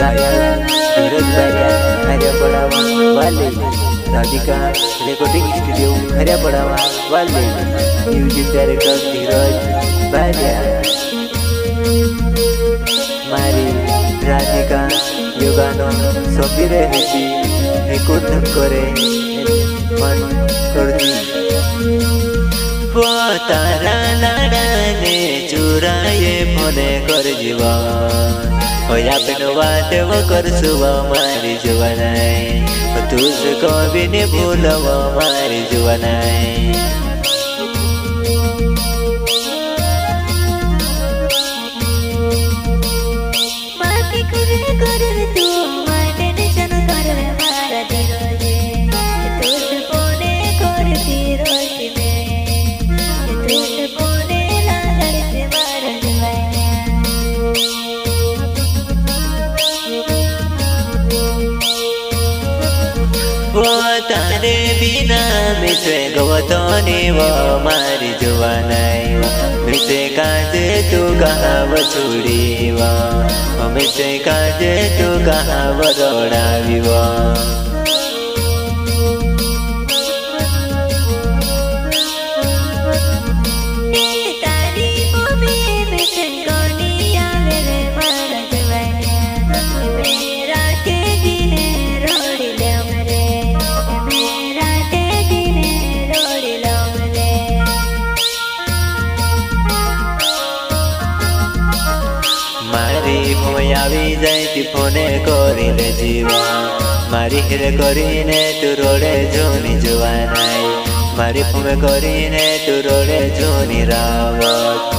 गायक धीरज बारिया हरियापड़ावा वाले, Radhika recording studio हरियापड़ावा वाले, म्यूजिक डायरेक्टर धीरज बारिया। मारी राधिका योगानो सोपी रही रिकॉर्ड करे मन करती। वो तारा लाडाने चुराए फोने कर जीवन होया पेन बात वो कर सुबह मारी जुवनाई तुझको भी नहीं भूलवा मारी जुवनाई। तारे बिना मिसे गवतनी वो मारी जुवनाई। मिसे काजे तू कहाँ बछुड़ी वो, मिसे काजे तू कहाँ बरोड़ावी वो। मारी भूमि आवी जाती फोने करिले जीवा, मारी हिरे करीने तू रोडे जोनी जुवनाई। मारी भूमि करीने तू रोडे जोनी रावत।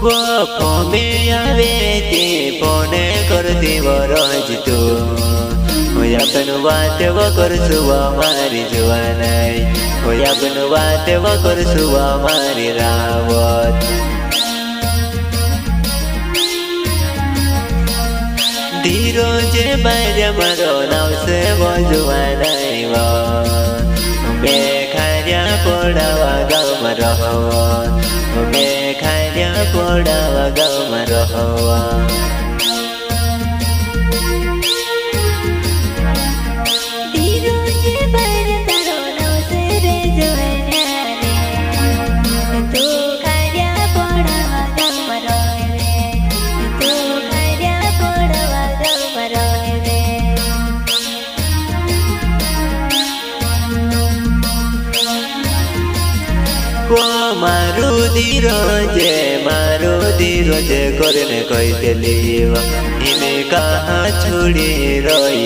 वो फोमे आवे ते फोने करती वो रोज तू होया पेन बात वो कर सुबह मारी जुवनाई। होया पेन बात वो कर सुबह मारी रावत। धीरज बारिया मारो नाव से वो जुवनाई वो बेखारिया पड़ावा गाँव में रहो, बेखारिया पड़ावा गाँव में रहो। मारू धीरज करने कही देली हिमे कहाँ छोड़ी रही,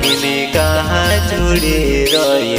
हिमे कहाँ छोड़ी रही।